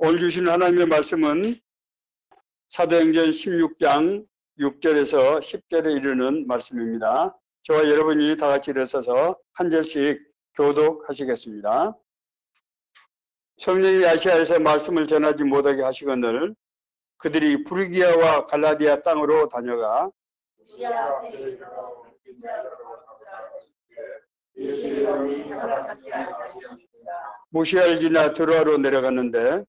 오늘 주신 하나님의 말씀은 사도행전 16장 6절에서 10절에 이르는 말씀입니다. 저와 여러분이 다 같이 일어서서 한 절씩 교독하시겠습니다. 성령이 아시아에서 말씀을 전하지 못하게 하시거늘 그들이 부르기아와 갈라디아 땅으로 다녀가 무시알 지나 드로아로 내려갔는데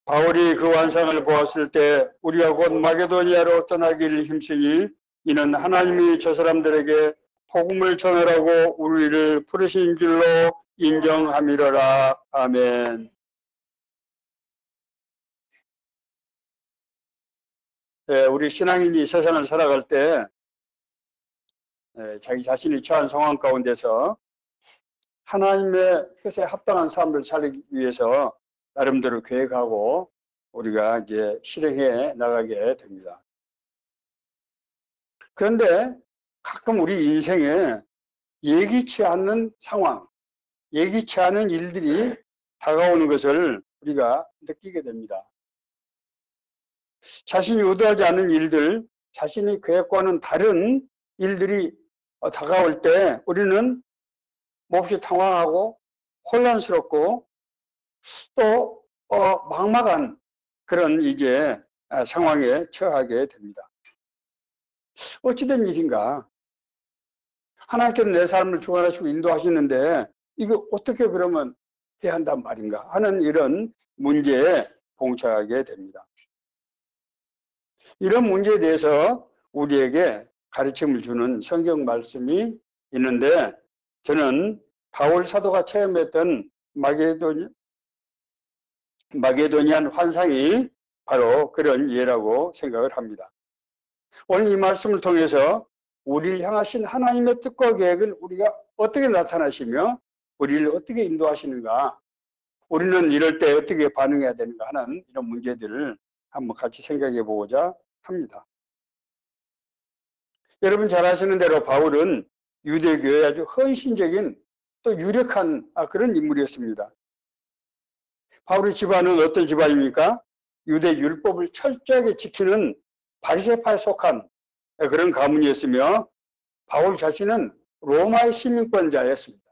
바울이 그 환상을 보았을 때 우리가 곧 마게도니아로 떠나기를 힘쓰니 이는 하나님이 저 사람들에게 복음을 전하라고 우리를 부르신 줄로 인정함이로라. 아멘. 우리 신앙인이 세상을 살아갈 때 자기 자신이 처한 상황 가운데서 하나님의 뜻에 합당한 삶을 살기 위해서 나름대로 계획하고 우리가 이제 실행해 나가게 됩니다. 그런데 가끔 우리 인생에 예기치 않는 상황, 예기치 않은 일들이 다가오는 것을 우리가 느끼게 됩니다. 자신이 의도하지 않은 일들, 자신이 계획과는 다른 일들이 다가올 때 우리는 몹시 당황하고 혼란스럽고 또 막막한 그런 이제 상황에 처하게 됩니다. 어찌된 일인가? 하나님께서 내 삶을 주관하시고 인도하시는데 이거 어떻게 그러면 해야 한단 말인가 하는 이런 문제에 봉착하게 됩니다. 이런 문제에 대해서 우리에게 가르침을 주는 성경 말씀이 있는데 저는 바울 사도가 체험했던 마게도니안 환상이 바로 그런 예라고 생각을 합니다. 오늘 이 말씀을 통해서 우리를 향하신 하나님의 뜻과 계획을 우리가 어떻게 나타나시며 우리를 어떻게 인도하시는가, 우리는 이럴 때 어떻게 반응해야 되는가 하는 이런 문제들을 한번 같이 생각해 보고자 합니다. 여러분 잘 아시는 대로 바울은 유대교의 아주 헌신적인 또 유력한 그런 인물이었습니다. 바울의 집안은 어떤 집안입니까? 유대 율법을 철저하게 지키는 바리새파에 속한 그런 가문이었으며 바울 자신은 로마의 시민권자였습니다.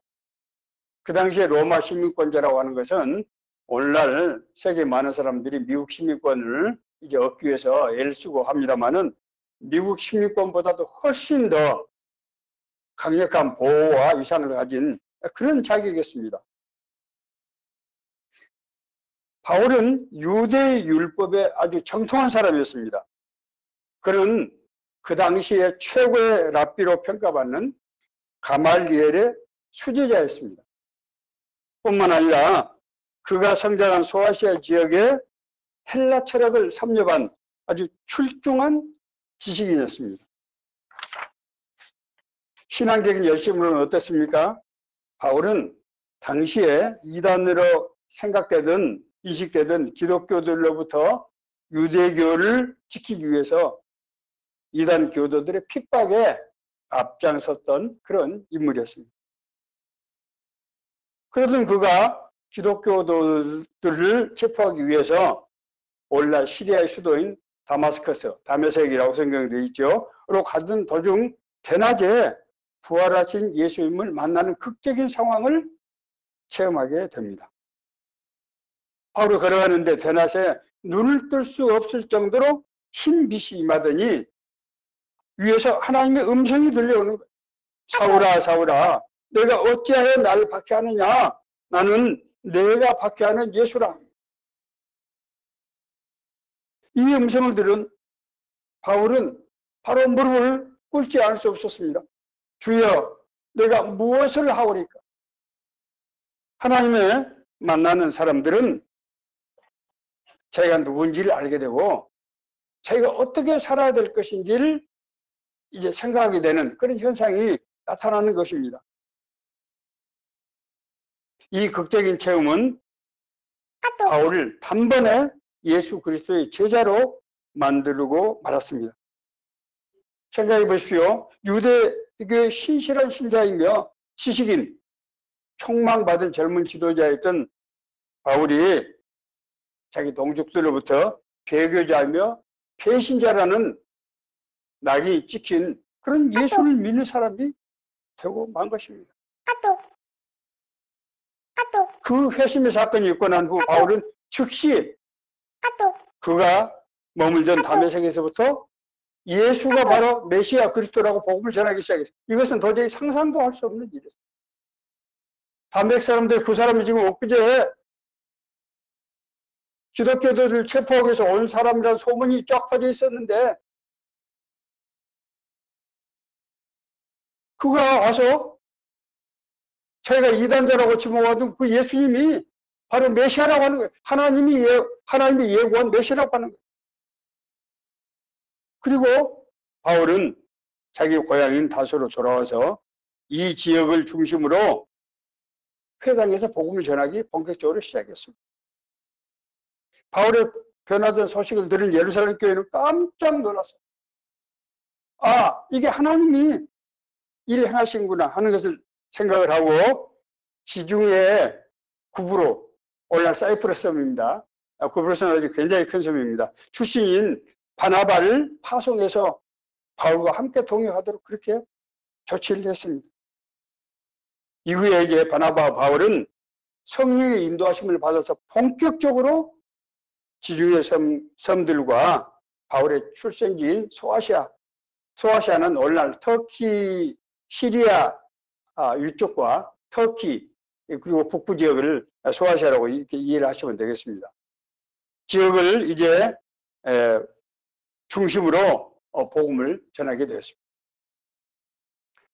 그 당시에 로마 시민권자라고 하는 것은 오늘날 세계 많은 사람들이 미국 시민권을 이제 얻기 위해서 애를 쓰고 합니다만은 미국 시민권보다도 훨씬 더 강력한 보호와 위상을 가진 그런 자격이었습니다. 바울은 유대 율법에 아주 정통한 사람이었습니다. 그는 그 당시에 최고의 랍비로 평가받는 가말리엘의 수제자였습니다. 뿐만 아니라 그가 성장한 소아시아 지역에 헬라 철학을 섭렵한 아주 출중한 지식인이었습니다. 신앙적인 열심으로는 어땠습니까? 바울은 당시에 이단으로 생각되던 인식되던 기독교들로부터 유대교를 지키기 위해서 이단 교도들의 핍박에 앞장섰던 그런 인물이었습니다. 그러던 그가 기독교도들을 체포하기 위해서 오늘날 시리아의 수도인 다마스커스, 다메섹이라고 성경에 있죠. 로 가던 도중 대낮에 부활하신 예수님을 만나는 극적인 상황을 체험하게 됩니다. 바울이 걸어가는데 대낮에 눈을 뜰 수 없을 정도로 흰 빛이 임하더니 위에서 하나님의 음성이 들려오는 거예요. 사울아 사울아 내가 어찌하여 나를 박해하느냐, 나는 내가 박해하는 예수라. 이 음성을 들은 바울은 바로 무릎을 꿇지 않을 수 없었습니다. 주여 내가 무엇을 하오리까? 하나님의 만나는 사람들은 자기가 누군지를 알게 되고 자기가 어떻게 살아야 될 것인지를 이제 생각하게 되는 그런 현상이 나타나는 것입니다. 이 극적인 체험은 바울을 단번에 예수 그리스도의 제자로 만들고 말았습니다. 생각해 보십시오. 유대교의 신실한 신자이며 지식인, 촉망받은 젊은 지도자였던 바울이 자기 동족들로부터 배교자이며 배신자라는 낙이 찍힌 그런 예수를 믿는 사람이 되고 만 것입니다. 그 회심의 사건이 있고 난 후 바울은 즉시 그가 머물던 다메섹에서부터 예수가 바로 메시아 그리스도라고 복음을 전하기 시작했어요. 이것은 도저히 상상도 할 수 없는 일이었어요. 다메섹 사람들, 그 사람이 지금 엊그제 기독교도를 체포하기 위해서 온 사람이라는 소문이 쫙 퍼져 있었는데, 그가 와서 자기가 이단자라고 지목하던 그 예수님이 바로 메시아라고 하는 거예요. 하나님이 예고한 메시아라고 하는 거예요. 그리고 바울은 자기 고향인 다소로 돌아와서 이 지역을 중심으로 회당에서 복음을 전하기 본격적으로 시작했습니다. 바울의 변화된 소식을 들은 예루살렘 교회는 깜짝 놀랐어요. 아, 이게 하나님이 일을 행하신구나 하는 것을 생각을 하고, 지중해 구브로, 오늘날 사이프러스 섬입니다. 구브로스는 아주 굉장히 큰 섬입니다. 출신인 바나바를 파송해서 바울과 함께 동역하도록 그렇게 조치를 했습니다. 이후에 이제 바나바와 바울은 성령의 인도하심을 받아서 본격적으로 지중해 섬들과 바울의 출생지인 소아시아는 오늘날 터키, 시리아 위쪽과 터키 그리고 북부 지역을 소아시아라고 이렇게 이해를 하시면 되겠습니다. 지역을 이제 중심으로 복음을 전하게 되었습니다.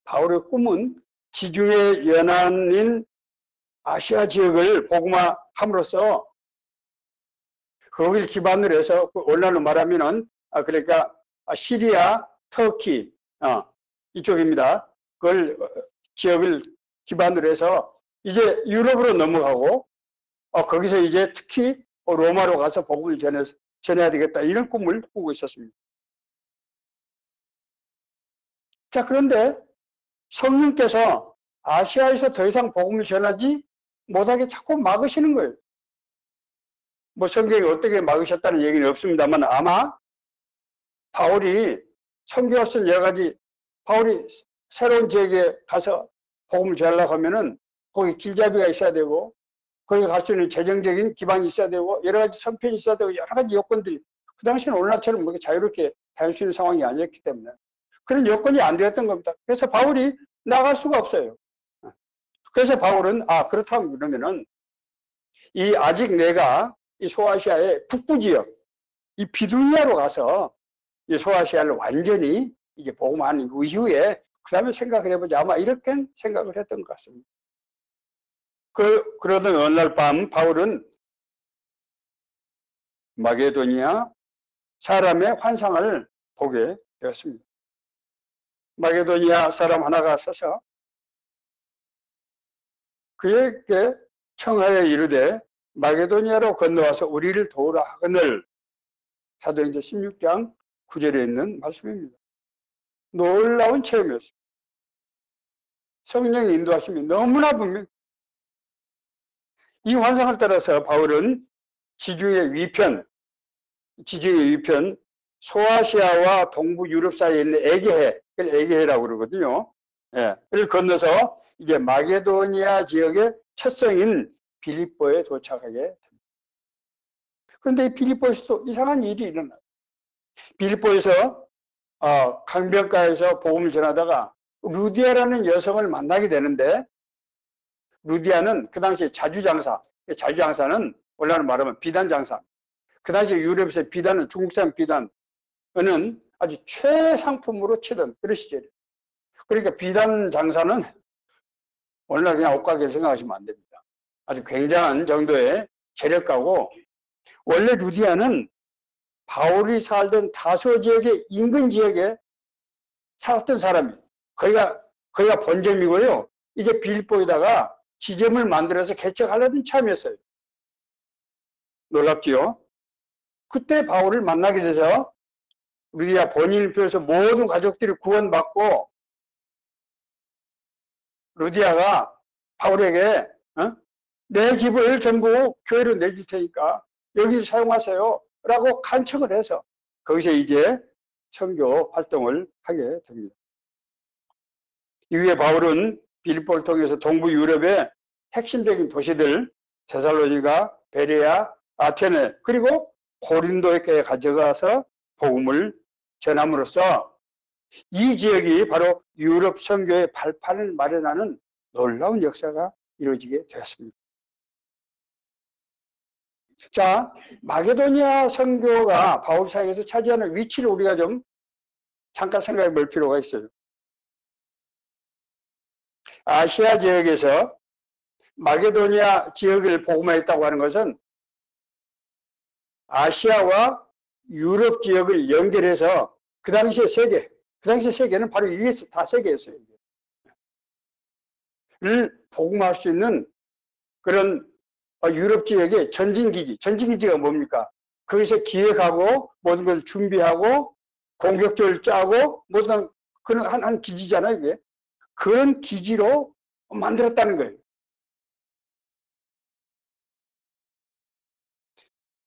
바울의 꿈은 지중해 연안인 아시아 지역을 복음화함으로써 거기를 기반으로 해서 오늘날로 말하면은 그러니까 시리아, 터키 이쪽입니다. 그걸 지역을 기반으로 해서 이제 유럽으로 넘어가고 거기서 이제 특히 로마로 가서 복음을 전해야 되겠다 이런 꿈을 꾸고 있었습니다. 자, 그런데 성령께서 아시아에서 더 이상 복음을 전하지 못하게 자꾸 막으시는 거예요. 뭐 성경에 어떻게 막으셨다는 얘기는 없습니다만 아마 바울이 선교할 수 여러 가지, 바울이 새로운 지역에 가서 복음을 전하려고 하면은 거기 길잡이가 있어야 되고 거기 갈 수 있는 재정적인 기반이 있어야 되고 여러 가지 선편이 있어야 되고 여러 가지 요건들이 그 당시에는 오늘날처럼 그렇게 자유롭게 다닐 수 있는 상황이 아니었기 때문에 그런 요건이 안 되었던 겁니다. 그래서 바울이 나갈 수가 없어요. 그래서 바울은 그렇다면 그러면은 아직 내가 이 소아시아의 북부 지역 이 비두니아로 가서 이 소아시아를 완전히 이게 복음한 이후에 그 다음에 생각을 해보자. 아마 이렇게 생각을 했던 것 같습니다. 그러던 어느 날 밤 바울은 마게도니아 사람의 환상을 보게 되었습니다. 마게도니아 사람 하나가 서서 그에게 청하여 이르되 마게도니아로 건너와서 우리를 도우라 하거늘. 사도행전 16장 9절에 있는 말씀입니다. 놀라운 체험이었습니다. 성령의 인도하심이 너무나 분명히 이 환상을 따라서 바울은 지중해 위편 소아시아와 동부 유럽 사이에 있는 에게해, 그걸 에게해라고 그러거든요. 그를 건너서 이제 마게도니아 지역의 첫 성인 빌립보에 도착하게 됩니다. 그런데 이 빌립보에서도 이상한 일이 일어나요. 빌립보에서 강변가에서 복음을 전하다가 루디아라는 여성을 만나게 되는데, 루디아는 그 당시에 자주장사는 원래는 말하면 비단장사. 그 당시에 유럽에서 비단은 중국산 비단은 아주 최상품으로 치던 그런 시절이에요. 그러니까 비단 장사는 오늘날 그냥 옷가게를 생각하시면 안 됩니다. 아주 굉장한 정도의 재력가고, 원래 루디아는 바울이 살던 다소 지역의 인근 지역에 살았던 사람이에요. 거기가 본점이고요. 이제 빌립보에다가 지점을 만들어서 개척하려던 참이었어요. 놀랍지요? 그때 바울을 만나게 돼서 루디아 본인을 비롯해서 모든 가족들이 구원받고 루디아가 바울에게 내 집을 전부 교회로 내줄 테니까 여기 사용하세요 라고 간청을 해서 거기서 이제 선교 활동을 하게 됩니다. 이후에 바울은 빌립보를 통해서 동부 유럽의 핵심적인 도시들 데살로니가, 베레아, 아테네 그리고 고린도에 가져가서 복음을 전함으로써 이 지역이 바로 유럽 선교의 발판을 마련하는 놀라운 역사가 이루어지게 되었습니다. 자, 마게도니아 선교가 바울 사역에서 차지하는 위치를 우리가 좀 잠깐 생각해 볼 필요가 있어요. 아시아 지역에서 마게도니아 지역을 복음화했다고 하는 것은 아시아와 유럽 지역을 연결해서 그 당시의 세계는 바로 이게 다 세계였어요. 를 복음화할 수 있는 그런 유럽 지역의 전진기지가 뭡니까? 거기서 기획하고 모든 걸 준비하고 공격적을 짜고 모든 그런 한 기지잖아요, 이게. 그런 기지로 만들었다는 거예요.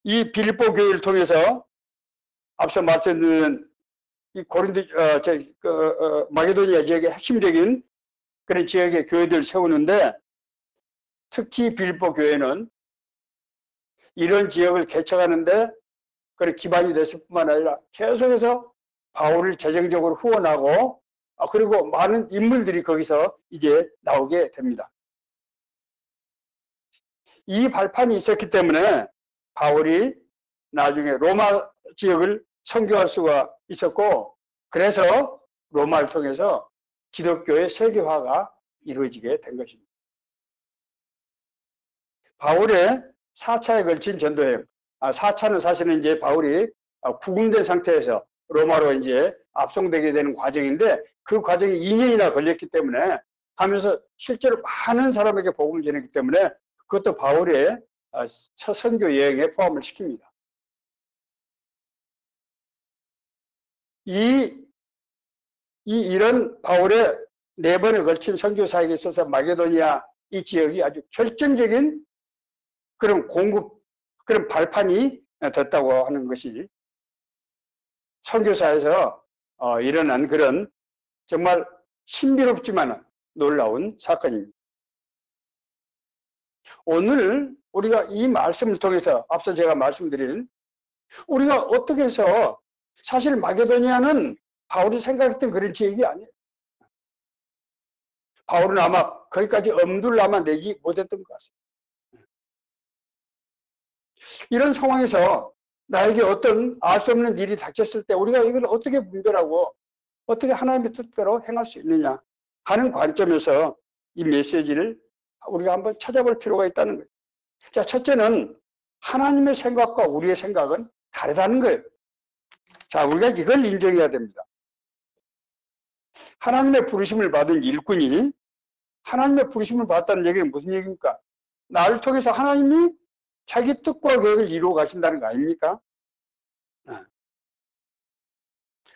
이 빌립보 교회를 통해서 앞서 말씀드린 이 마게도니아 지역의 핵심적인 그런 지역의 교회들을 세우는데 특히 빌립보 교회는 이런 지역을 개척하는데 그런 기반이 됐을 뿐만 아니라 계속해서 바울을 재정적으로 후원하고 그리고 많은 인물들이 거기서 이제 나오게 됩니다. 이 발판이 있었기 때문에 바울이 나중에 로마 지역을 선교할 수가 있었고 그래서 로마를 통해서 기독교의 세계화가 이루어지게 된 것입니다. 바울의 4차에 걸친 전도여행, 4차는 사실은 이제 바울이 구금된 상태에서 로마로 이제 압송되게 되는 과정인데 그 과정이 2년이나 걸렸기 때문에 하면서 실제로 많은 사람에게 복음을 전했기 때문에 그것도 바울의 첫 선교 여행에 포함을 시킵니다. 이런 바울의 4번에 걸친 선교 사역에 있어서 마게도니아 이 지역이 아주 결정적인 그런 그런 발판이 됐다고 하는 것이 선교사에서 일어난 그런 정말 신비롭지만 놀라운 사건입니다. 오늘 우리가 이 말씀을 통해서 앞서 제가 말씀드린 우리가 어떻게 해서 사실 마게도니아는 바울이 생각했던 그런 지역이 아니에요. 바울은 아마 거기까지 엄두를 아마 내지 못했던 것 같습니다. 이런 상황에서 나에게 어떤 알 수 없는 일이 닥쳤을 때 우리가 이걸 어떻게 분별하고 어떻게 하나님의 뜻대로 행할 수 있느냐 하는 관점에서 이 메시지를 우리가 한번 찾아볼 필요가 있다는 거예요. 자, 첫째는 하나님의 생각과 우리의 생각은 다르다는 거예요. 자, 우리가 이걸 인정해야 됩니다. 하나님의 부르심을 받은 일꾼이 하나님의 부르심을 받았다는 얘기는 무슨 얘기입니까? 나를 통해서 하나님이 자기 뜻과 계획을 이루어 가신다는 거 아닙니까?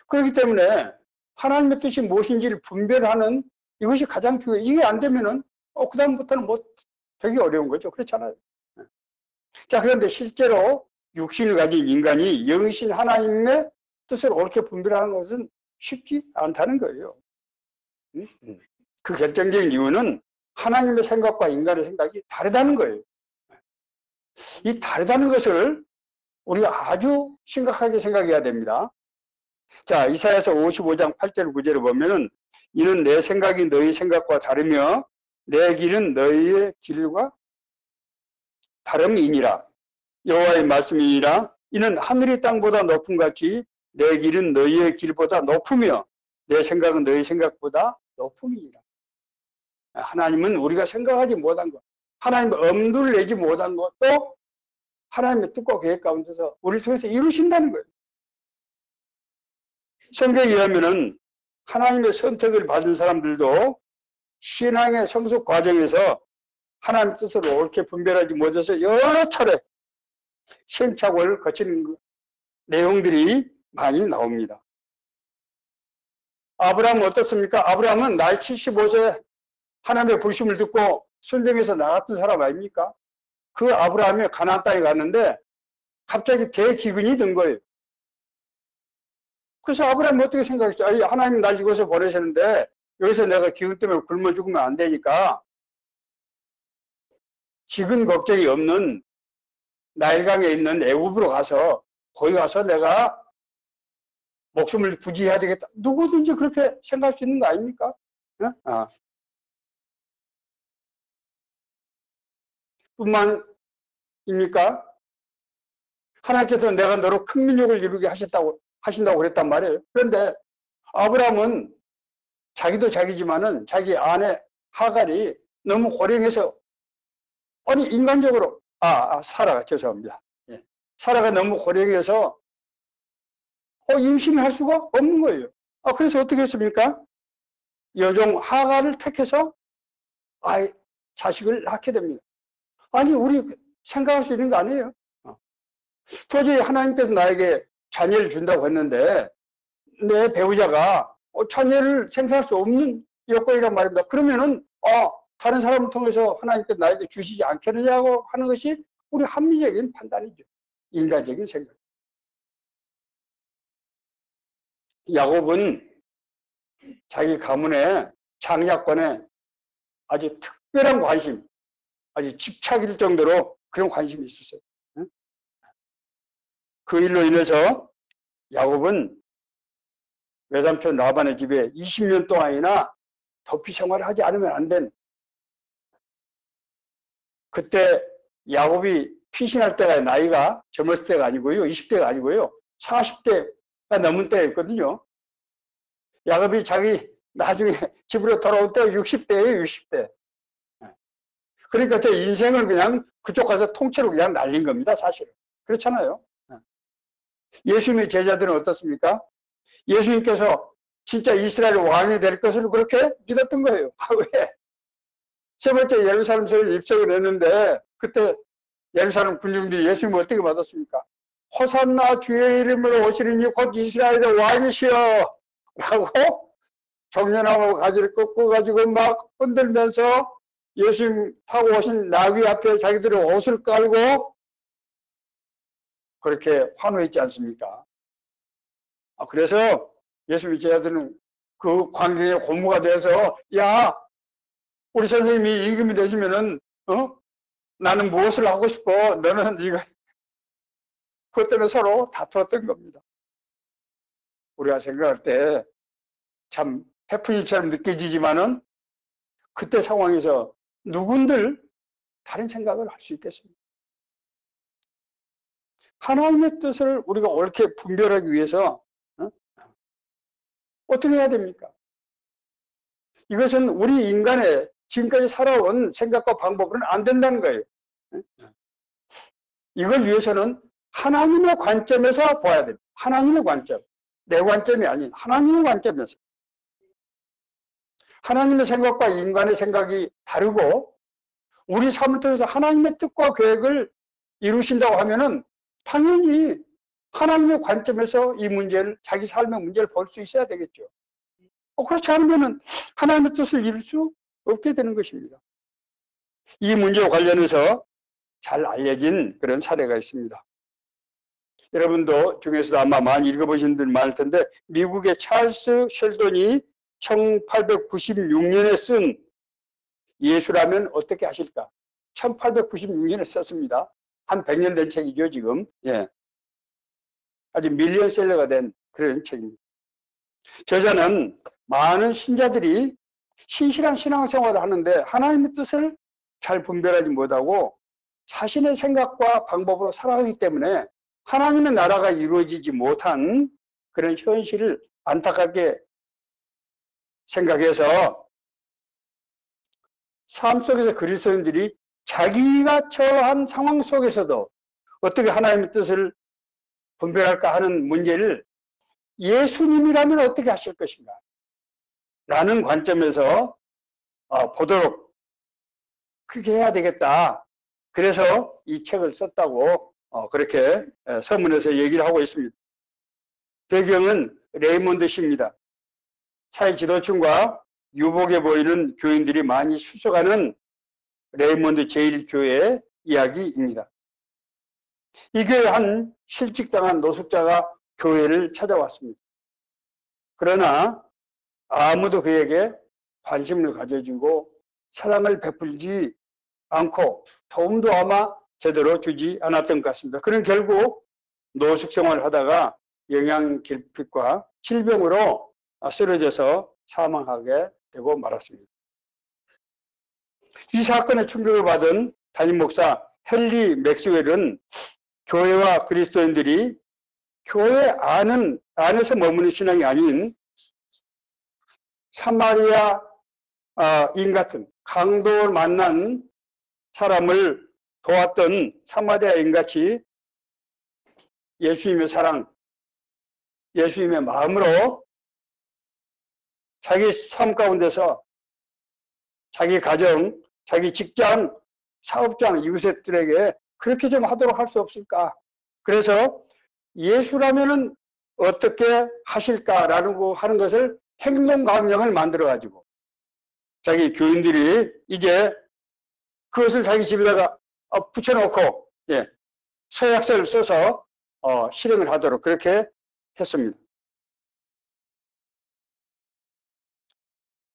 그렇기 때문에 하나님의 뜻이 무엇인지를 분별하는 이것이 가장 중요해요. 이게 안 되면은 그 다음부터는 뭐 되게 어려운 거죠. 그렇잖아요. 자, 그런데 실제로 육신을 가진 인간이 영이신 하나님의 뜻을 옳게 분별하는 것은 쉽지 않다는 거예요. 그 결정적인 이유는 하나님의 생각과 인간의 생각이 다르다는 거예요. 이 다르다는 것을 우리가 아주 심각하게 생각해야 됩니다. 자, 이사야서 55장 8절 9절을 보면은 이는 내 생각이 너희 생각과 다르며 내 길은 너희의 길과 다름이니라. 여호와의 말씀이니라. 이는 하늘이 땅보다 높음 같이 내 길은 너희의 길보다 높으며 내 생각은 너희 생각보다 높음이니라. 하나님은 우리가 생각하지 못한 것, 하나님의 엄두를 내지 못한 것도 하나님의 뜻과 계획 가운데서 우리를 통해서 이루신다는 거예요. 성경에 의하면은 하나님의 선택을 받은 사람들도 신앙의 성숙 과정에서 하나님의 뜻을 옳게 분별하지 못해서 여러 차례 시행착오를 거치는 내용들이 많이 나옵니다. 아브라함은 어떻습니까? 아브라함은 나이 75세 하나님의 부르심을 듣고 순종해서 나갔던 사람 아닙니까? 그 아브라함이 가나안 땅에 갔는데 갑자기 대기근이 든 거예요. 그래서 아브라함이 어떻게 생각했죠? 아니, 하나님 날 이곳에 보내셨는데 여기서 내가 기근 때문에 굶어 죽으면 안 되니까 기근 걱정이 없는 나일강에 있는 애굽으로 가서 거기 가서 내가 목숨을 부지해야 되겠다. 누구든지 그렇게 생각할 수 있는 거 아닙니까? 어? 뿐만입니까? 하나님께서 내가 너로 큰 민족을 이루게 하신다고 그랬단 말이에요. 그런데 아브라함은 자기도 자기지만은 자기 아내 하갈이 너무 고령해서 아니 인간적으로 사라가 죄송합니다. 예. 사라가 너무 고령해서 임신을 할 수가 없는 거예요. 그래서 어떻게 했습니까? 여종 하갈을 택해서 자식을 낳게 됩니다. 아니 우리 생각할 수 있는 거 아니에요. 도저히 하나님께서 나에게 자녀를 준다고 했는데 내 배우자가 자녀를 생산할 수 없는 여건이란 말입니다. 그러면은 다른 사람을 통해서 하나님께서 나에게 주시지 않겠느냐고 하는 것이 우리 합리적인 판단이죠. 인간적인 생각. 야곱은 자기 가문의 장자권에 아주 특별한 관심, 아주 집착일 정도로 그런 관심이 있었어요. 그 일로 인해서 야곱은 외삼촌 라반의 집에 20년 동안이나 도피 생활을 하지 않으면 안 된, 그때 야곱이 피신할 때가 나이가 젊었을 때가 아니고요, 20대가 아니고요, 40대가 넘은 때였거든요. 야곱이 자기 나중에 집으로 돌아올 때가 60대예요, 60대. 그러니까 제 인생을 그냥 그쪽 가서 통째로 그냥 날린 겁니다, 사실은. 그렇잖아요. 예수님의 제자들은 어떻습니까? 예수님께서 진짜 이스라엘 왕이 될 것을 그렇게 믿었던 거예요. 왜? 세 번째 예루살렘서에 입성을 했는데 그때 예루살렘 군중들이 예수님을 어떻게 받았습니까? 호산나 주의 이름으로 오시리니 곧 이스라엘의 왕이시여 라고 정련하고 가지를 꺾어가지고 막 흔들면서 예수님 타고 오신 나귀 앞에 자기들의 옷을 깔고 그렇게 환호했지 않습니까? 그래서 예수님의 제자들은 그 광경에 고무가 되어서 야 우리 선생님이 임금이 되시면은 나는 무엇을 하고 싶어? 너는 네가 그것 때문에 서로 다투었던 겁니다. 우리가 생각할 때 참 해프닝처럼 느껴지지만은 그때 상황에서 누군들 다른 생각을 할 수 있겠습니다. 하나님의 뜻을 우리가 옳게 분별하기 위해서 어떻게 해야 됩니까? 이것은 우리 인간의 지금까지 살아온 생각과 방법으로는 안 된다는 거예요. 이걸 위해서는 하나님의 관점에서 봐야 됩니다. 하나님의 관점. 내 관점이 아닌 하나님의 관점에서. 하나님의 생각과 인간의 생각이 다르고 우리 삶을 통해서 하나님의 뜻과 계획을 이루신다고 하면은 당연히 하나님의 관점에서 이 문제를, 자기 삶의 문제를 볼 수 있어야 되겠죠. 그렇지 않으면은 하나님의 뜻을 이룰 수 없게 되는 것입니다. 이 문제와 관련해서 잘 알려진 그런 사례가 있습니다. 여러분도 중에서도 아마 많이 읽어보신 분들 많을 텐데 미국의 찰스 셸돈이 1896년에 쓴 예수라면 어떻게 하실까? 1896년에 썼습니다. 한 100년 된 책이죠, 지금. 예. 아주 밀리언셀러가 된 그런 책입니다. 저자는 많은 신자들이 신실한 신앙생활을 하는데 하나님의 뜻을 잘 분별하지 못하고 자신의 생각과 방법으로 살아가기 때문에 하나님의 나라가 이루어지지 못한 그런 현실을 안타깝게 생각해서 삶 속에서 그리스도인들이 자기가 처한 상황 속에서도 어떻게 하나님의 뜻을 분별할까 하는 문제를 예수님이라면 어떻게 하실 것인가 라는 관점에서 보도록 그렇게 해야 되겠다. 그래서 이 책을 썼다고 그렇게 서문에서 얘기를 하고 있습니다. 배경은 레이몬드 시입니다. 사회 지도층과 유복해 보이는 교인들이 많이 수석하는 레이몬드 제1교회 이야기입니다. 이 교회 한 실직당한 노숙자가 교회를 찾아왔습니다. 그러나 아무도 그에게 관심을 가져주고 사랑을 베풀지 않고 도움도 아마 제대로 주지 않았던 것 같습니다. 그는 결국 노숙 생활을 하다가 영양결핍과 질병으로 쓰러져서 사망하게 되고 말았습니다. 이 사건에 충격을 받은 담임 목사 헨리 맥스웰은 교회와 그리스도인들이 교회 안에서 머무는 신앙이 아닌 사마리아인 같은 강도를 만난 사람을 도왔던 사마리아인같이 예수님의 사랑, 예수님의 마음으로 자기 삶 가운데서 자기 가정, 자기 직장, 사업장, 이웃들에게 그렇게 좀 하도록 할 수 없을까? 그래서 예수라면은 어떻게 하실까라는 거 하는 것을 행동 강령을 만들어 가지고 자기 교인들이 이제 그것을 자기 집에다가 붙여놓고 서약서를 써서 실행을 하도록 그렇게 했습니다.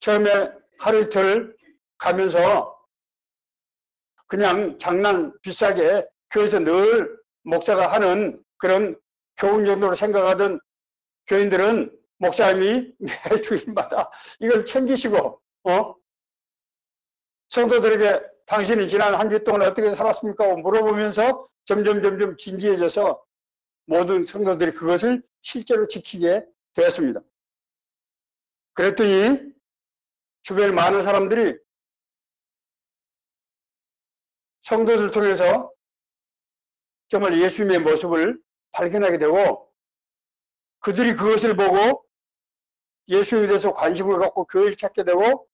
처음에 하루 이틀 가면서 그냥 장난 비싸게 교회에서 늘 목사가 하는 그런 교훈 정도로 생각하던 교인들은 목사님이 매 주일마다 이걸 챙기시고 성도들에게 당신은 지난 한 주 동안 어떻게 살았습니까? 물어보면서 점점 진지해져서 모든 성도들이 그것을 실제로 지키게 되었습니다. 그랬더니 주변에 많은 사람들이 성도들 통해서 정말 예수님의 모습을 발견하게 되고 그들이 그것을 보고 예수님에 대해서 관심을 갖고 교회를 찾게 되고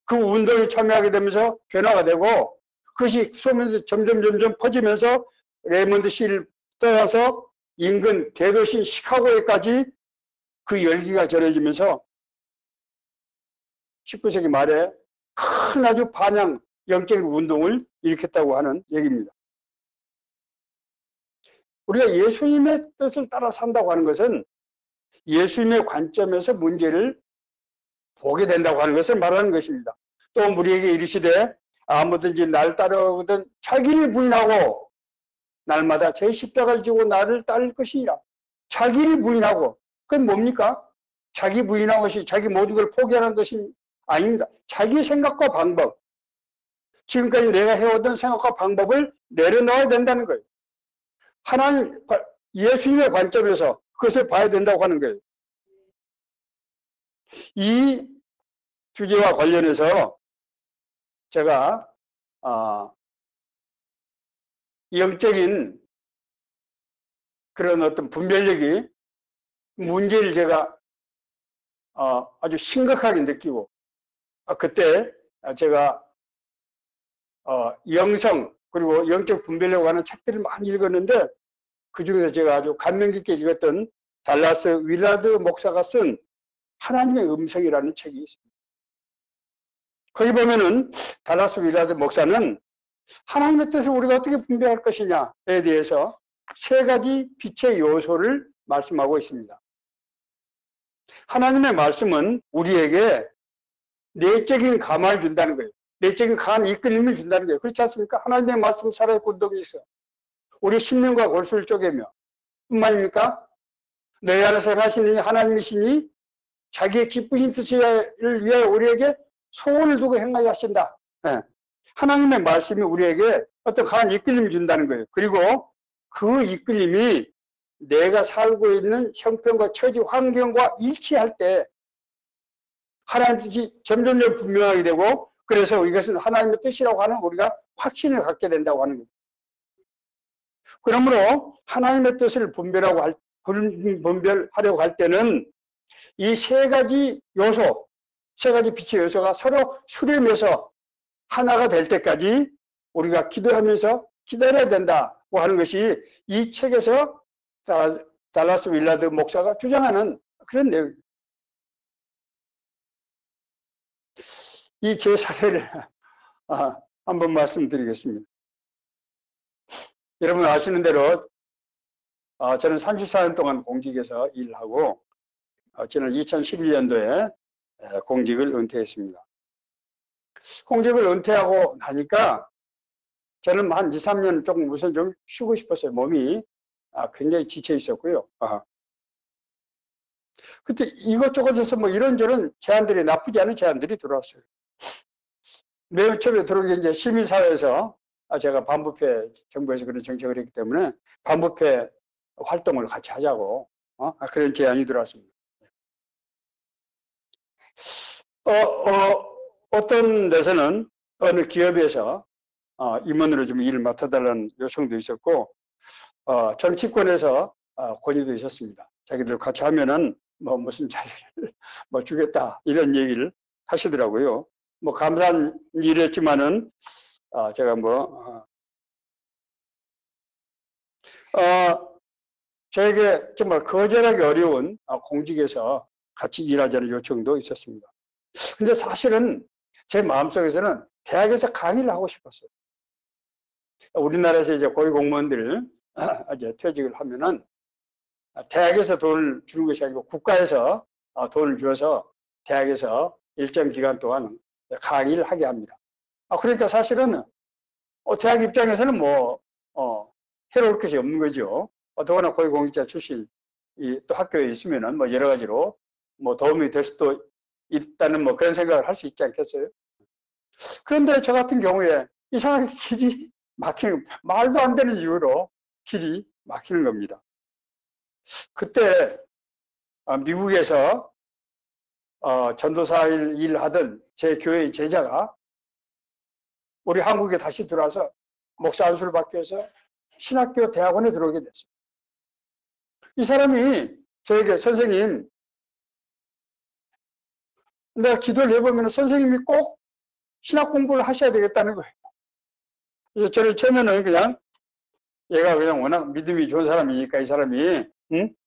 그 운동에 참여하게 되면서 변화가 되고 그것이 소문에서 점점 퍼지면서 레이몬드 시를 떠나서 인근 대도시 시카고에까지 그 열기가 전해지면서 19세기 말에 큰 아주 반향 영적인 운동을 일으켰다고 하는 얘기입니다. 우리가 예수님의 뜻을 따라 산다고 하는 것은 예수님의 관점에서 문제를 보게 된다고 하는 것을 말하는 것입니다. 또 우리에게 이르시되 아무든지 날 따르거든 자기를 부인하고 날마다 제 십자가를 지고 나를 따를 것이니라. 자기를 부인하고 그건 뭡니까? 자기 부인하는 것이 자기 모든 걸 포기하는 것이 아닙니다. 자기 생각과 방법, 지금까지 내가 해오던 생각과 방법을 내려놓아야 된다는 거예요. 하나님, 예수님의 관점에서 그것을 봐야 된다고 하는 거예요. 이 주제와 관련해서 제가 영적인 그런 어떤 분별력이 문제를 제가 아주 심각하게 느끼고 그때 제가 영성 그리고 영적 분별력 하는 책들을 많이 읽었는데 그중에서 제가 아주 감명 깊게 읽었던 달라스 윌라드 목사가 쓴 하나님의 음성이라는 책이 있습니다. 거기 보면은 달라스 윌라드 목사는 하나님의 뜻을 우리가 어떻게 분별할 것이냐에 대해서 세 가지 빛의 요소를 말씀하고 있습니다. 하나님의 말씀은 우리에게 내적인 감화를 준다는 거예요. 내적인 강한 이끌림을 준다는 거예요. 그렇지 않습니까? 하나님의 말씀은 살아있고滚动이 있어. 우리 심령과 골수를 쪼개며 뿐만입니까? 너희 안에서 하시는 하나님이시니 자기의 기쁘신 뜻을 위하여 우리에게 소원을 두고 행하게 하신다. 하나님의 말씀이 우리에게 어떤 강한 이끌림을 준다는 거예요. 그리고 그 이끌림이 내가 살고 있는 형편과 처지, 환경과 일치할 때 하나님 뜻이 점점 분명하게 되고 그래서 이것은 하나님의 뜻이라고 하는 우리가 확신을 갖게 된다고 하는 거예요. 그러므로 하나님의 뜻을 분별하려고 할 때는 이 세 가지 요소, 세 가지 빛의 요소가 서로 수렴해서 하나가 될 때까지 우리가 기도하면서 기다려야 된다고 하는 것이 이 책에서 달라스 윌라드 목사가 주장하는 그런 내용. 이 제 사례를 한번 말씀드리겠습니다. 여러분 아시는 대로 저는 34년 동안 공직에서 일하고 저는 2011년도에 공직을 은퇴했습니다. 공직을 은퇴하고 나니까 저는 한 2, 3년 조금 우선 좀 쉬고 싶었어요. 몸이 굉장히 지쳐 있었고요. 그때 이것저것에서 뭐 이런저런 제안들이, 나쁘지 않은 제안들이 들어왔어요. 맨 처음에 들어온 게 이제 시민사회에서 제가 반부패, 정부에서 그런 정책을 했기 때문에 반부패 활동을 같이 하자고 그런 제안이 들어왔습니다. 어떤 데서는 어느 기업에서 임원으로 좀 일을 맡아달라는 요청도 있었고 정치권에서 권유도 있었습니다. 자기들 같이 하면은 뭐 무슨 자리를 뭐 주겠다 이런 얘기를 하시더라고요. 뭐 감사한 일이었지만은 제가 저에게 정말 거절하기 어려운 공직에서 같이 일하자는 요청도 있었습니다. 근데 사실은 제 마음속에서는 대학에서 강의를 하고 싶었어요. 우리나라에서 이제 고위공무원들 이제 퇴직을 하면은 대학에서 돈을 주는 것이 아니고 국가에서 돈을 주어서 대학에서 일정 기간 동안 강의를 하게 합니다. 그러니까 사실은 대학 입장에서는 뭐 해로울 것이 없는 거죠. 더구나 고위공직자 출신이 또 학교에 있으면은 뭐 여러 가지로 뭐 도움이 될 수도 있다는 뭐 그런 생각을 할 수 있지 않겠어요? 그런데 저 같은 경우에 이상하게 길이 막히는, 말도 안 되는 이유로 길이 막히는 겁니다. 그때 미국에서 전도사 일하던 제 교회의 제자가 우리 한국에 다시 들어와서 목사 안수를 받기 위해서 신학교 대학원에 들어오게 됐어요. 이 사람이 저에게 선생님, 내가 기도를 해보면 선생님이 꼭 신학 공부를 하셔야 되겠다는 거예요. 그래서 저를 처음에는 그냥 얘가 그냥 워낙 믿음이 좋은 사람이니까 이 사람이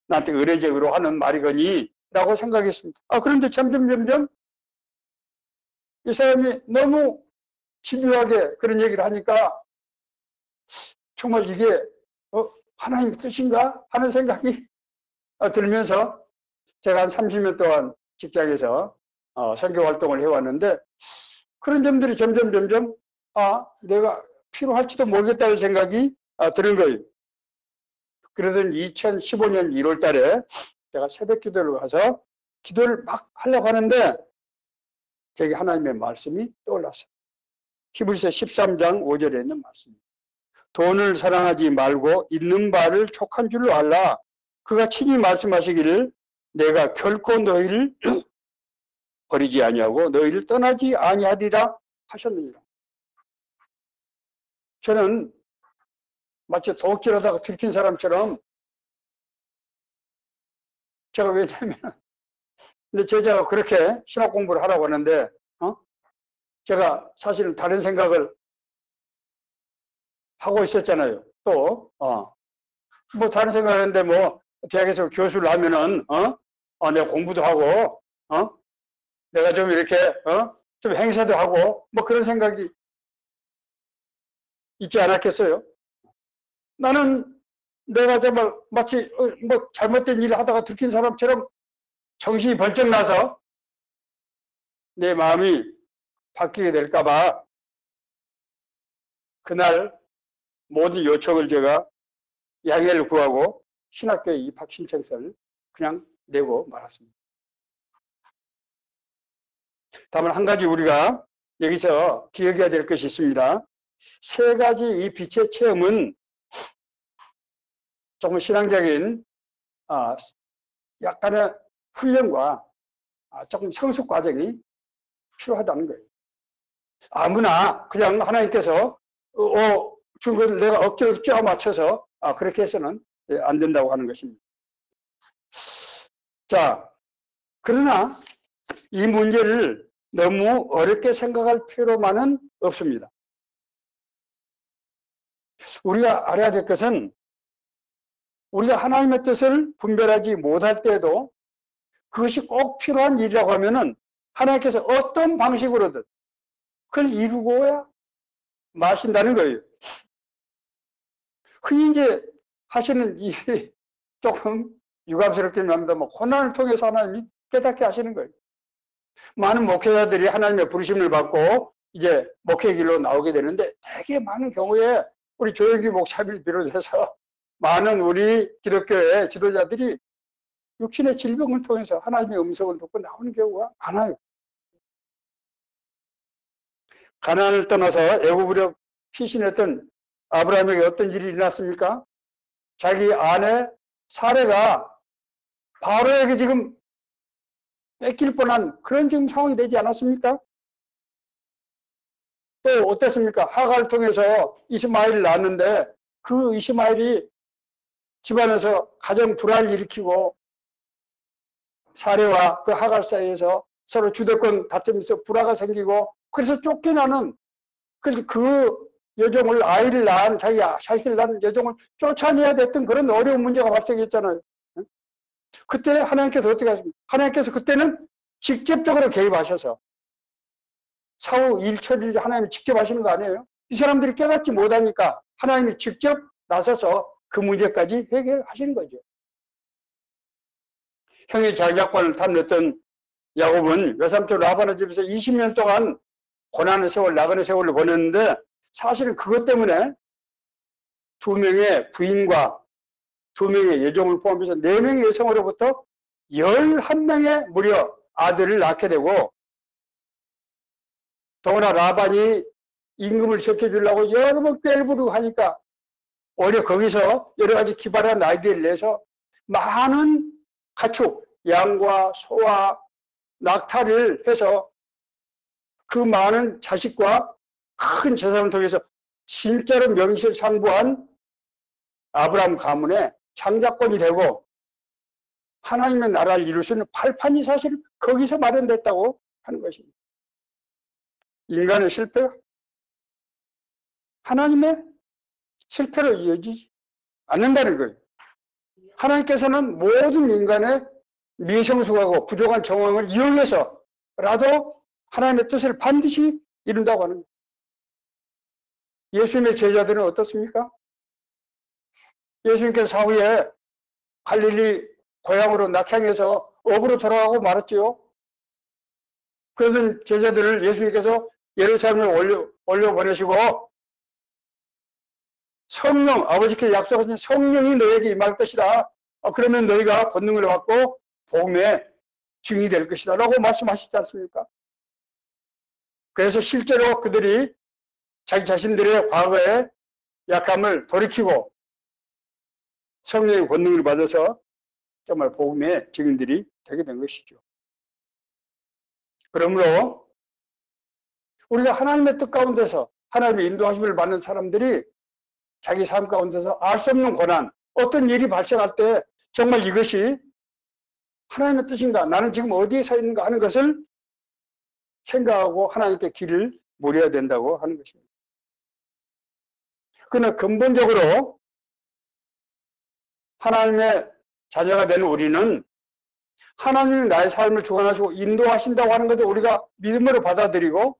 나한테 의례적으로 하는 말이거니 라고 생각했습니다. 그런데 점점 이 사람이 너무 집요하게 그런 얘기를 하니까 정말 이게 하나님 뜻인가 하는 생각이 들면서 제가 한 30년 동안 직장에서 선교 활동을 해왔는데 그런 점들이 점점 내가 필요할지도 모르겠다는 생각이 드는 거예요. 그러던 2015년 1월 달에 제가 새벽 기도를 가서 기도를 막 하려고 하는데 제게 하나님의 말씀이 떠올랐어요. 히브리서 13장 5절에 있는 말씀입니다. 돈을 사랑하지 말고 있는 바를 촉한 줄로 알라. 그가 친히 말씀하시기를 내가 결코 너희를 버리지 아니하고 너희를 떠나지 아니하리라 하셨느니라. 저는 마치 도둑질하다가 들킨 사람처럼 제가 왜냐면 근데 제자가 그렇게 신학 공부를 하라고 하는데 제가 사실은 다른 생각을 하고 있었잖아요. 또 뭐 다른 생각을 했는데 뭐 대학에서 교수를 하면은 내가 공부도 하고 내가 좀 이렇게 좀 행세도 하고 뭐 그런 생각이 있지 않았겠어요? 나는 내가 정말 마치 뭐 잘못된 일을 하다가 들킨 사람처럼 정신이 번쩍 나서 내 마음이 바뀌게 될까봐 그날 모든 요청을 제가 양해를 구하고 신학교에 입학 신청서를 그냥 내고 말았습니다. 다만 한 가지 우리가 여기서 기억해야 될 것이 있습니다. 세 가지 이 빛의 체험은 조금 신앙적인 약간의 훈련과 조금 성숙 과정이 필요하다는 거예요. 아무나 그냥 하나님께서 준 것을 내가 억지로 쫙 맞춰서 그렇게 해서는 안 된다고 하는 것입니다. 자, 그러나 이 문제를 너무 어렵게 생각할 필요만은 없습니다. 우리가 알아야 될 것은 우리가 하나님의 뜻을 분별하지 못할 때에도 그것이 꼭 필요한 일이라고 하면은 하나님께서 어떤 방식으로든 그걸 이루고야 마신다는 거예요. 흔히 이제 하시는 일이 조금 유감스럽긴 합니다. 뭐 고난을 통해서 하나님이 깨닫게 하시는 거예요. 많은 목회자들이 하나님의 부르심을 받고 이제 목회 길로 나오게 되는데 되게 많은 경우에 우리 조영기 목사님을 비롯해서 많은 우리 기독교의 지도자들이 육신의 질병을 통해서 하나님의 음성을 듣고 나오는 경우가 많아요. 가나안을 떠나서 애굽으로 피신했던 아브라함에게 어떤 일이 일어났습니까? 자기 아내 사레가 바로에게 지금 뺏길 뻔한 그런 지금 상황이 되지 않았습니까? 또 어땠습니까? 하가를 통해서 이스마엘을 낳았는데 그 이스마엘이 집안에서 가정 불화를 일으키고 사레와 그 하갈 사이에서 서로 주도권 다툼에서 불화가 생기고 그래서 쫓겨나는 그 여종을 아이를 낳은 자기를 낳은 여종을 쫓아내야 됐던 그런 어려운 문제가 발생했잖아요. 그때 하나님께서 어떻게 하십니까? 하나님께서 그때는 직접적으로 개입하셔서 사후 일 처리를 하나님이 직접 하시는 거 아니에요? 이 사람들이 깨닫지 못하니까 하나님이 직접 나서서 그 문제까지 해결하시는 거죠. 형의 자작관을 탐냈던 야곱은 외삼촌 라반의 집에서 20년 동안 고난의 세월, 나그네 세월을 보냈는데 사실은 그것 때문에 2명의 부인과 2명의 여종을 포함해서 4명의 여성으로부터 11명의 무려 아들을 낳게 되고 더구나 라반이 임금을 지켜주려고 여러 번 꿰부르고 하니까 오히려 거기서 여러 가지 기발한 아이디어를 내서 많은 가축, 양과 소와 낙타를 해서 그 많은 자식과 큰 재산을 통해서 진짜로 명실상부한 아브라함 가문의 장자권이 되고 하나님의 나라를 이룰 수 있는 발판이 사실 거기서 마련됐다고 하는 것입니다. 인간의 실패가 하나님의 실패로 이어지지 않는다는 거예요. 하나님께서는 모든 인간의 미성숙하고 부족한 정황을 이용해서라도 하나님의 뜻을 반드시 이룬다고 하는 거예요. 예수님의 제자들은 어떻습니까? 예수님께서 사후에 갈릴리 고향으로 낙향해서 업으로 돌아가고 말았지요. 그러던 제자들을 예수님께서 예루살렘에 올려보내시고 성령, 아버지께 약속하신 성령이 너에게 임할 것이다. 그러면 너희가 권능을 받고 복음의 증인이 될 것이다 라고 말씀하시지 않습니까? 그래서 실제로 그들이 자기 자신들의 과거의 약함을 돌이키고 성령의 권능을 받아서 정말 복음의 증인들이 되게 된 것이죠. 그러므로 우리가 하나님의 뜻 가운데서 하나님의 인도하심을 받는 사람들이 자기 삶 가운데서 알 수 없는 고난, 어떤 일이 발생할 때 정말 이것이 하나님의 뜻인가? 나는 지금 어디에 서 있는가 하는 것을 생각하고 하나님께 길을 물어야 된다고 하는 것입니다. 그러나 근본적으로 하나님의 자녀가 된 우리는 하나님이 나의 삶을 주관하시고 인도하신다고 하는 것을 우리가 믿음으로 받아들이고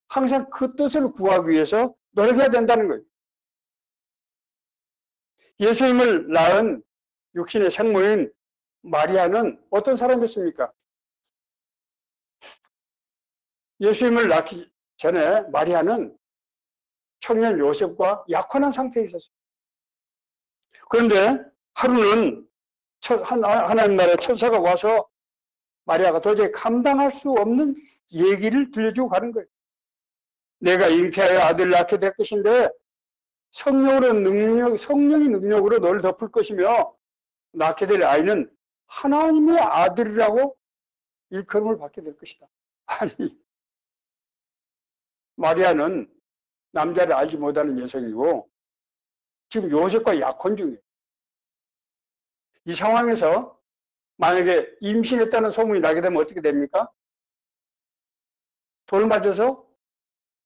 항상 그 뜻을 구하기 위해서 노력해야 된다는 거예요. 예수님을 낳은 육신의 생모인 마리아는 어떤 사람이었습니까? 예수님을 낳기 전에 마리아는 청년 요셉과 약혼한 상태에 있었어요. 그런데 하루는 하나님 나라의 천사가 와서 마리아가 도저히 감당할 수 없는 얘기를 들려주고 가는 거예요. 내가 잉태하여 아들을 낳게 될 것인데 성령의 능력으로 너를 덮을 것이며 낳게 될 아이는 하나님의 아들이라고 일컬음을 받게 될 것이다. 아니, 마리아는 남자를 알지 못하는 여성이고 지금 요셉과 약혼 중이에요. 이 상황에서 만약에 임신했다는 소문이 나게 되면 어떻게 됩니까? 돌 맞아서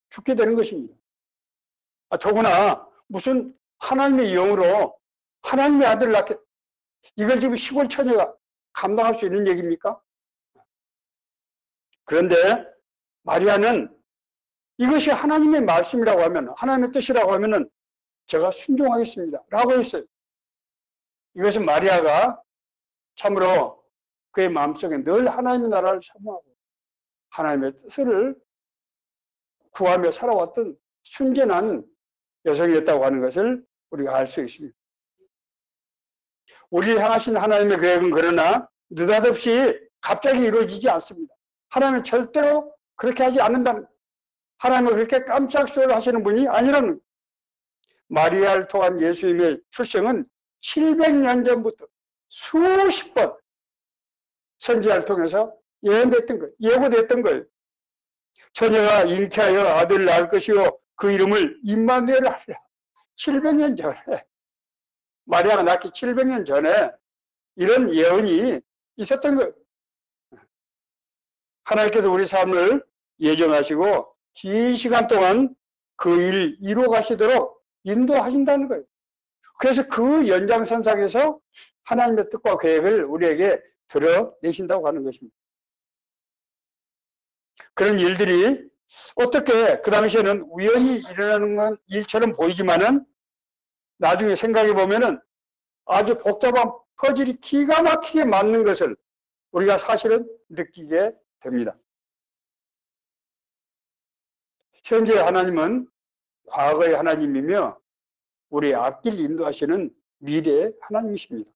죽게 되는 것입니다. 더구나 무슨 하나님의 영으로 하나님의 아들을 낳게, 이걸 지금 시골 처녀가 감당할 수 있는 얘기입니까? 그런데 마리아는 이것이 하나님의 말씀이라고 하면, 하나님의 뜻이라고 하면은 제가 순종하겠습니다 라고 했어요. 이것은 마리아가 참으로 그의 마음속에 늘 하나님의 나라를 사모하고 하나님의 뜻을 구하며 살아왔던 순전한 여성이었다고 하는 것을 우리가 알 수 있습니다. 우리를 향하신 하나님의 계획은 그러나 느닷없이 갑자기 이루어지지 않습니다. 하나님은 절대로 그렇게 하지 않는다는, 하나님은 그렇게 깜짝 쇼를 하시는 분이 아니라는. 마리아를 통한 예수님의 출생은 700년 전부터 수십 번 선지자를 통해서 예언됐던 거예요. 예고됐던 거예요. 처녀가 잉태하여 아들을 낳을 것이요 그 이름을 임마누엘 하리라. 700년 전에, 마리아가 낳기 700년 전에 이런 예언이 있었던 거예요. 하나님께서 우리 삶을 예정하시고 긴 시간 동안 그 일 이루어 가시도록 인도하신다는 거예요. 그래서 그 연장선상에서 하나님의 뜻과 계획을 우리에게 드러내신다고 하는 것입니다. 그런 일들이 어떻게 그 당시에는 우연히 일어나는 건 일처럼 보이지만은 나중에 생각해 보면은 아주 복잡한 퍼즐이 기가 막히게 맞는 것을 우리가 사실은 느끼게 됩니다. 현재 하나님은 과거의 하나님이며 우리의 앞길 인도하시는 미래의 하나님이십니다.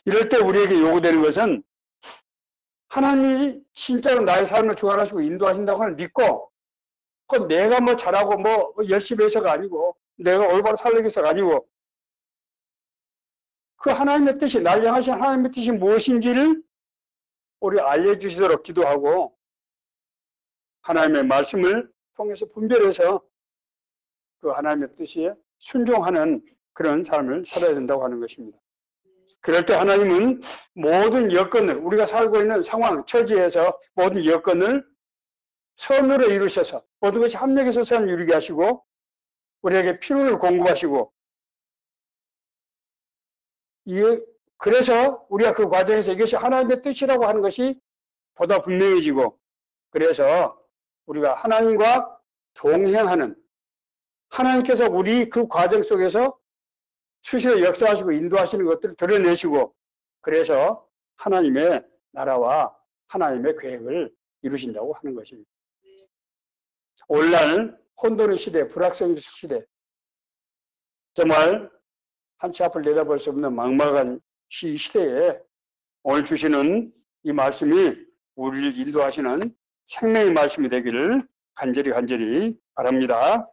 이럴 때 우리에게 요구되는 것은 하나님이 진짜로 나의 삶을 주관하시고 인도하신다고 하는 믿고, 그건 내가 뭐 잘하고 뭐 열심히 해서가 아니고 내가 올바로 살려고 해서가 아니고 그 하나님의 뜻이, 날 향하신 하나님의 뜻이 무엇인지를 우리 알려주시도록 기도하고 하나님의 말씀을 통해서 분별해서 그 하나님의 뜻에 순종하는 그런 삶을 살아야 된다고 하는 것입니다. 그럴 때 하나님은 모든 여건을, 우리가 살고 있는 상황, 처지에서 모든 여건을 선으로 이루셔서 모든 것이 합력해서 선을 이루게 하시고 우리에게 필요를 공급하시고, 그래서 우리가 그 과정에서 이것이 하나님의 뜻이라고 하는 것이 보다 분명해지고, 그래서 우리가 하나님과 동행하는, 하나님께서 우리 그 과정 속에서 수시로 역사하시고 인도하시는 것들을 드러내시고, 그래서 하나님의 나라와 하나님의 계획을 이루신다고 하는 것입니다. 오늘날 혼돈의 시대, 불확실성 시대, 정말 한치 앞을 내다볼 수 없는 막막한 시대에 오늘 주시는 이 말씀이 우리를 인도하시는 생명의 말씀이 되기를 간절히 바랍니다.